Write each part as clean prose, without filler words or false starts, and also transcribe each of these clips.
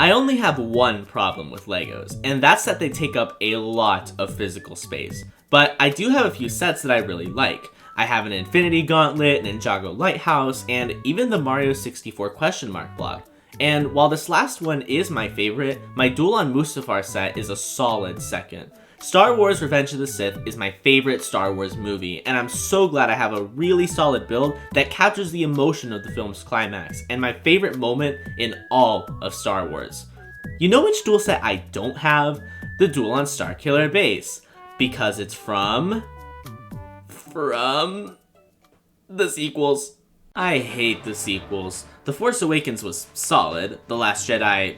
I only have one problem with Legos, and that's that they take up a lot of physical space. But I do have a few sets that I really like. I have an Infinity Gauntlet, an Ninjago Lighthouse, and even the Mario 64 question mark block. And while this last one is my favorite, my Duel on Mustafar set is a solid second. Star Wars Revenge of the Sith is my favorite Star Wars movie, and I'm so glad I have a really solid build that captures the emotion of the film's climax, and my favorite moment in all of Star Wars. You know which duel set I don't have? The Duel on Starkiller Base. Because it's from the sequels. I hate the sequels. The Force Awakens was solid, The Last Jedi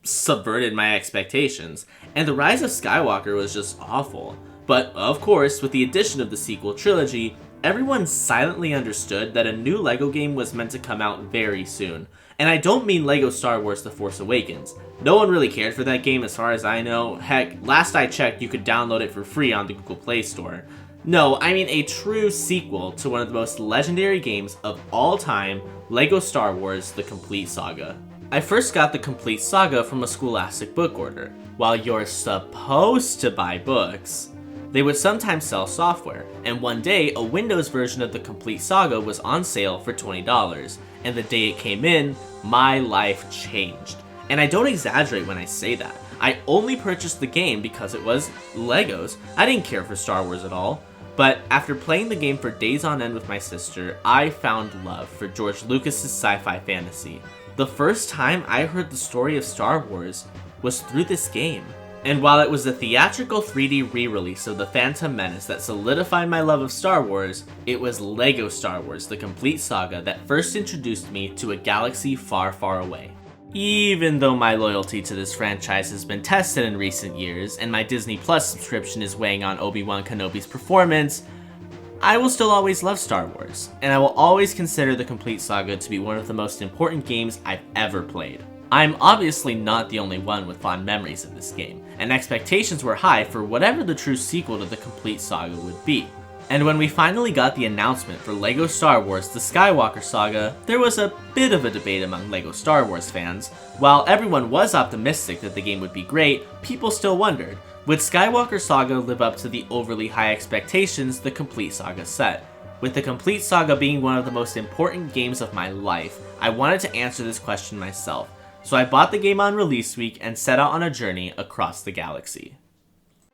subverted my expectations, and The Rise of Skywalker was just awful. But of course, with the addition of the sequel trilogy, everyone silently understood that a new LEGO game was meant to come out very soon. And I don't mean LEGO Star Wars The Force Awakens. No one really cared for that game as far as I know. Heck, last I checked you could download it for free on the Google Play Store. No, I mean a true sequel to one of the most legendary games of all time, LEGO Star Wars The Complete Saga. I first got the Complete Saga from a Scholastic book order. While you're supposed to buy books, they would sometimes sell software, and one day a Windows version of the Complete Saga was on sale for $20, and the day it came in, my life changed. And I don't exaggerate when I say that. I only purchased the game because it was Legos. I didn't care for Star Wars at all. But after playing the game for days on end with my sister, I found love for George Lucas's sci-fi fantasy. The first time I heard the story of Star Wars was through this game. And while it was the theatrical 3D re-release of The Phantom Menace that solidified my love of Star Wars, it was LEGO Star Wars The Complete Saga that first introduced me to a galaxy far, far away. Even though my loyalty to this franchise has been tested in recent years, and my Disney Plus subscription is weighing on Obi-Wan Kenobi's performance, I will still always love Star Wars, and I will always consider The Complete Saga to be one of the most important games I've ever played. I'm obviously not the only one with fond memories of this game, and expectations were high for whatever the true sequel to The Complete Saga would be. And when we finally got the announcement for LEGO Star Wars The Skywalker Saga, there was a bit of a debate among LEGO Star Wars fans. While everyone was optimistic that the game would be great, people still wondered, would Skywalker Saga live up to the overly high expectations the Complete Saga set? With the Complete Saga being one of the most important games of my life, I wanted to answer this question myself. So I bought the game on release week and set out on a journey across the galaxy.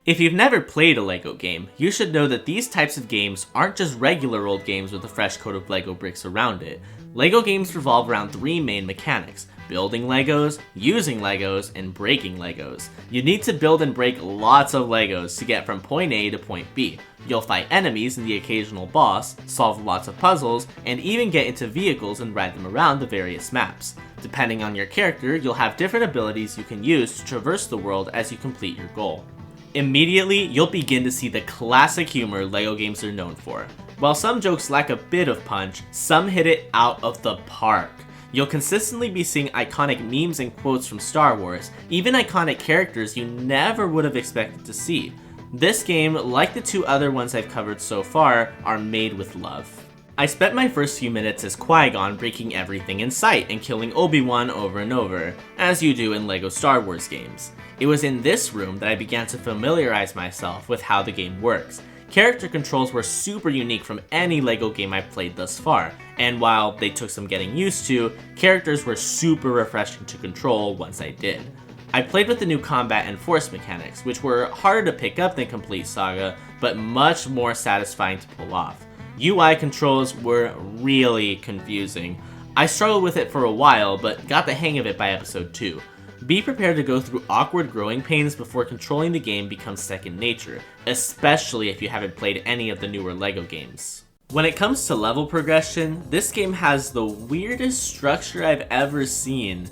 If you've never played a LEGO game, you should know that these types of games aren't just regular old games with a fresh coat of LEGO bricks around it. LEGO games revolve around three main mechanics: building Legos, using Legos, and breaking Legos. You need to build and break lots of Legos to get from point A to point B. You'll fight enemies and the occasional boss, solve lots of puzzles, and even get into vehicles and ride them around the various maps. Depending on your character, you'll have different abilities you can use to traverse the world as you complete your goal. Immediately, you'll begin to see the classic humor LEGO games are known for. While some jokes lack a bit of punch, some hit it out of the park. You'll consistently be seeing iconic memes and quotes from Star Wars, even iconic characters you never would have expected to see. This game, like the two other ones I've covered so far, are made with love. I spent my first few minutes as Qui-Gon breaking everything in sight and killing Obi-Wan over and over, as you do in LEGO Star Wars games. It was in this room that I began to familiarize myself with how the game works. Character controls were super unique from any LEGO game I've played thus far, and while they took some getting used to, characters were super refreshing to control once I did. I played with the new combat and force mechanics, which were harder to pick up than Complete Saga, but much more satisfying to pull off. UI controls were really confusing. I struggled with it for a while, but got the hang of it by episode 2. Be prepared to go through awkward growing pains before controlling the game becomes second nature, especially if you haven't played any of the newer LEGO games. When it comes to level progression, this game has the weirdest structure I've ever seen,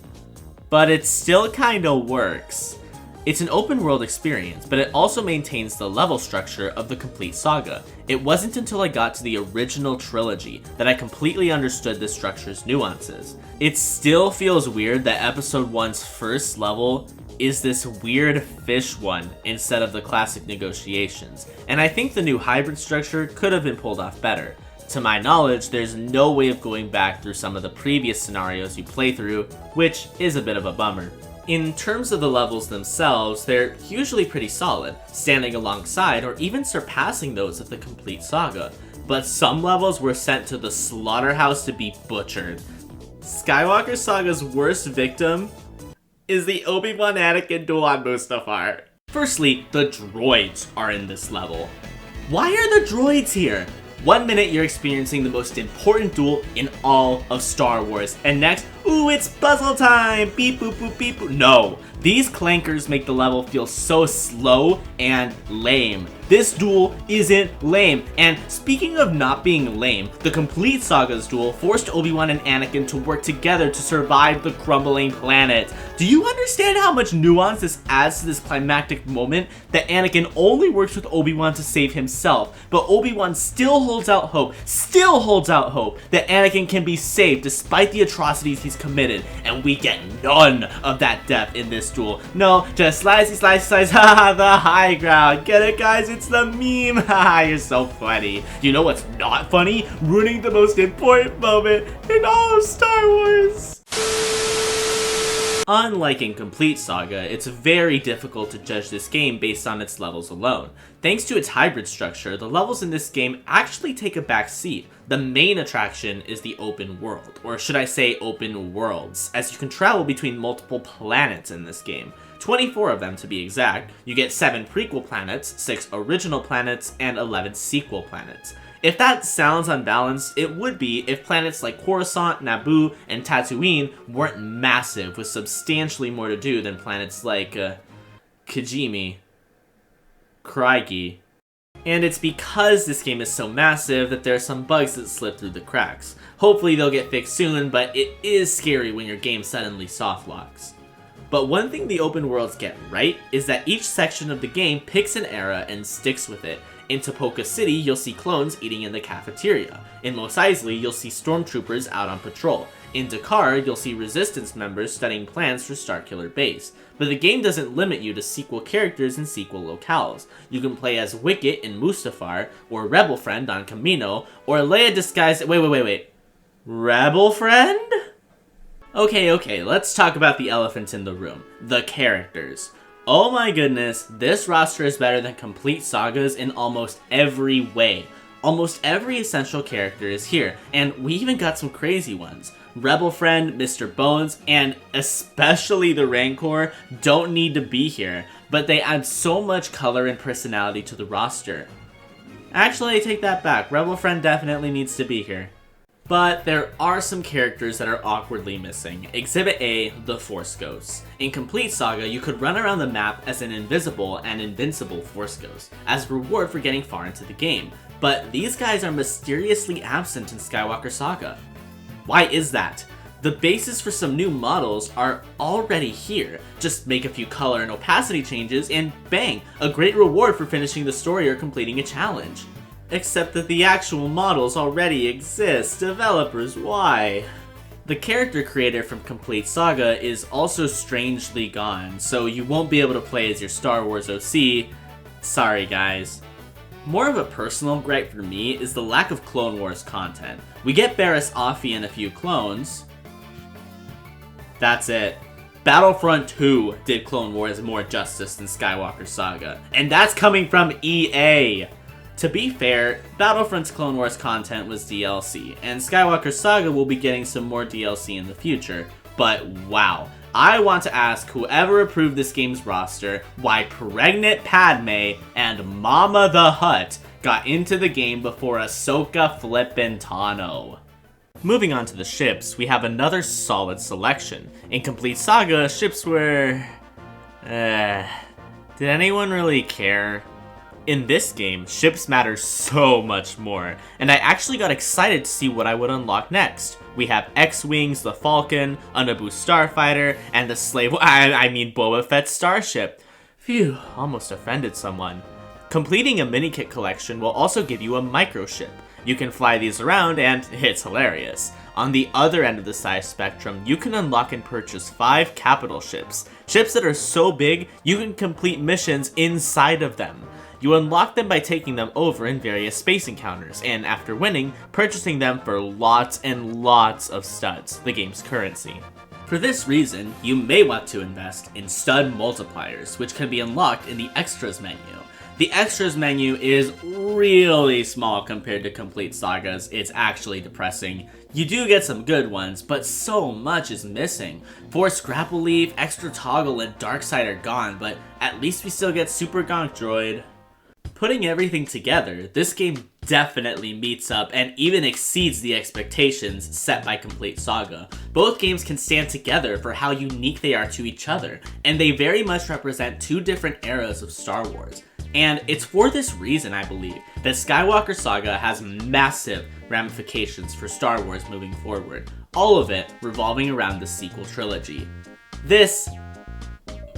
but it still kinda works. It's an open world experience, but it also maintains the level structure of the Complete Saga. It wasn't until I got to the original trilogy that I completely understood this structure's nuances. It still feels weird that episode 1's first level is this weird fish one instead of the classic negotiations, and I think the new hybrid structure could have been pulled off better. To my knowledge, there's no way of going back through some of the previous scenarios you play through, which is a bit of a bummer. In terms of the levels themselves, they're usually pretty solid, standing alongside or even surpassing those of the Complete Saga. But some levels were sent to the slaughterhouse to be butchered. Skywalker Saga's worst victim is the Obi-Wan Anakin duel on Mustafar. Firstly, the droids are in this level. Why are the droids here? One minute you're experiencing the most important duel in all of Star Wars, and next, ooh, it's puzzle time! Beep boop boop beep boop. No, these clankers make the level feel so slow and lame. This duel isn't lame, and speaking of not being lame, the Complete Saga's duel forced Obi-Wan and Anakin to work together to survive the crumbling planet. Do you understand how much nuance this adds to this climactic moment? That Anakin only works with Obi-Wan to save himself, but Obi-Wan still holds out hope that Anakin can be saved despite the atrocities he's committed, and we get none of that depth in this duel. No, just slice, haha, the high ground. Get it, guys? It's the meme. Haha, you're so funny. You know what's not funny? Ruining the most important moment in all of Star Wars. Unlike in Complete Saga, it's very difficult to judge this game based on its levels alone. Thanks to its hybrid structure, the levels in this game actually take a back seat. The main attraction is the open world, or should I say open worlds, as you can travel between multiple planets in this game. 24 of them to be exact. You get 7 prequel planets, 6 original planets, and 11 sequel planets. If that sounds unbalanced, it would be if planets like Coruscant, Naboo, and Tatooine weren't massive with substantially more to do than planets like Kijimi, Craigie. And it's because this game is so massive that there are some bugs that slip through the cracks. Hopefully they'll get fixed soon, but it is scary when your game suddenly soft locks. But one thing the open worlds get right is that each section of the game picks an era and sticks with it. In Topoka City, you'll see clones eating in the cafeteria. In Mos Eisley, you'll see stormtroopers out on patrol. In Dakar, you'll see resistance members studying plans for Starkiller Base. But the game doesn't limit you to sequel characters and sequel locales. You can play as Wicket in Mustafar, or Rebel Friend on Kamino, or Leia disguised- wait. Rebel Friend? Okay, let's talk about the elephant in the room. The characters. Oh my goodness, this roster is better than Complete Sagas in almost every way. Almost every essential character is here, and we even got some crazy ones. Rebel Friend, Mr. Bones, and especially the Rancor don't need to be here, but they add so much color and personality to the roster. Actually, I take that back. Rebel Friend definitely needs to be here. But there are some characters that are awkwardly missing. Exhibit A, the Force Ghosts. In Complete Saga, you could run around the map as an invisible and invincible Force Ghost, as a reward for getting far into the game. But these guys are mysteriously absent in Skywalker Saga. Why is that? The basis for some new models are already here. Just make a few color and opacity changes and bang, a great reward for finishing the story or completing a challenge. Except that the actual models already exist. Developers, why? The character creator from Complete Saga is also strangely gone, so you won't be able to play as your Star Wars OC. Sorry guys. More of a personal gripe for me is the lack of Clone Wars content. We get Barriss Offee and a few clones. That's it. Battlefront 2 did Clone Wars more justice than Skywalker Saga, and that's coming from EA! To be fair, Battlefront's Clone Wars content was DLC, and Skywalker Saga will be getting some more DLC in the future, but wow. I want to ask whoever approved this game's roster why Pregnant Padme and Mama the Hutt got into the game before Ahsoka flippin' Tano. Moving on to the ships, we have another solid selection. In Complete Saga, ships were... did anyone really care? In this game, ships matter so much more, and I actually got excited to see what I would unlock next. We have X-Wings, the Falcon, a Naboo Starfighter, and the Boba Fett starship. Phew, almost offended someone. Completing a mini-kit collection will also give you a microship. You can fly these around and it's hilarious. On the other end of the size spectrum, you can unlock and purchase 5 capital ships. Ships that are so big, you can complete missions inside of them. You unlock them by taking them over in various space encounters, and after winning, purchasing them for lots and lots of studs, the game's currency. For this reason, you may want to invest in stud multipliers, which can be unlocked in the Extras menu. The Extras menu is really small compared to Complete Sagas. It's actually depressing. You do get some good ones, but so much is missing. Force Grapple Leaf, Extra Toggle, and Dark Side are gone, but at least we still get Super Gonk Droid. Putting everything together, this game definitely meets up and even exceeds the expectations set by Complete Saga. Both games can stand together for how unique they are to each other, and they very much represent two different eras of Star Wars. And it's for this reason, I believe, that Skywalker Saga has massive ramifications for Star Wars moving forward, all of it revolving around the sequel trilogy. This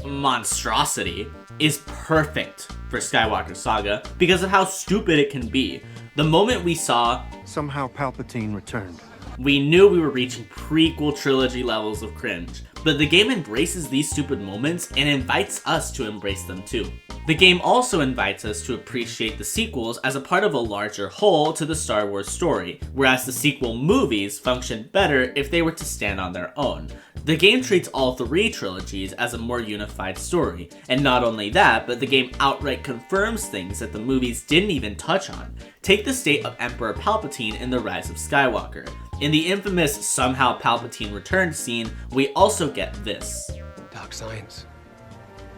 monstrosity is perfect for Skywalker Saga because of how stupid it can be. The moment we saw somehow Palpatine returned, we knew we were reaching prequel trilogy levels of cringe, but the game embraces these stupid moments and invites us to embrace them too. The game also invites us to appreciate the sequels as a part of a larger whole to the Star Wars story, whereas the sequel movies function better if they were to stand on their own. The game treats all three trilogies as a more unified story, and not only that, but the game outright confirms things that the movies didn't even touch on. Take the state of Emperor Palpatine in The Rise of Skywalker. In the infamous somehow Palpatine returned scene, we also get this. Dark science.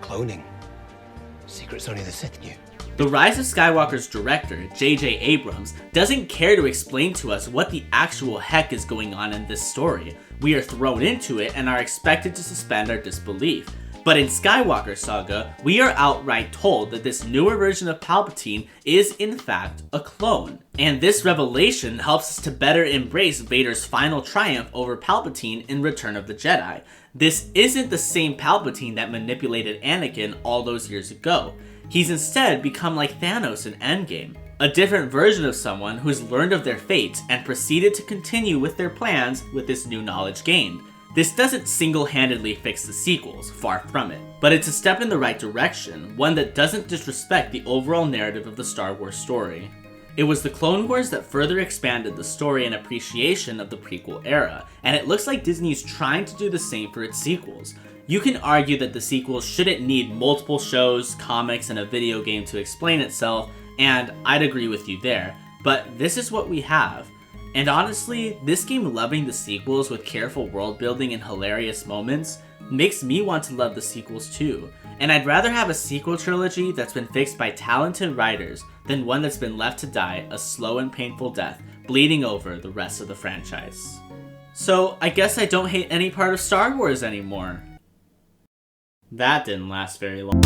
Cloning. Secrets only the Sith knew. The Rise of Skywalker's director, J.J. Abrams, doesn't care to explain to us what the actual heck is going on in this story. We are thrown into it and are expected to suspend our disbelief. But in Skywalker Saga, we are outright told that this newer version of Palpatine is in fact a clone. And this revelation helps us to better embrace Vader's final triumph over Palpatine in Return of the Jedi. This isn't the same Palpatine that manipulated Anakin all those years ago. He's instead become like Thanos in Endgame, a different version of someone who's learned of their fate and proceeded to continue with their plans with this new knowledge gained. This doesn't single-handedly fix the sequels, far from it, but it's a step in the right direction, one that doesn't disrespect the overall narrative of the Star Wars story. It was the Clone Wars that further expanded the story and appreciation of the prequel era, and it looks like Disney's trying to do the same for its sequels. You can argue that the sequels shouldn't need multiple shows, comics, and a video game to explain itself, and I'd agree with you there, but this is what we have. And honestly, this game loving the sequels with careful world building and hilarious moments makes me want to love the sequels too. And I'd rather have a sequel trilogy that's been fixed by talented writers than one that's been left to die a slow and painful death, bleeding over the rest of the franchise. So I guess I don't hate any part of Star Wars anymore. That didn't last very long.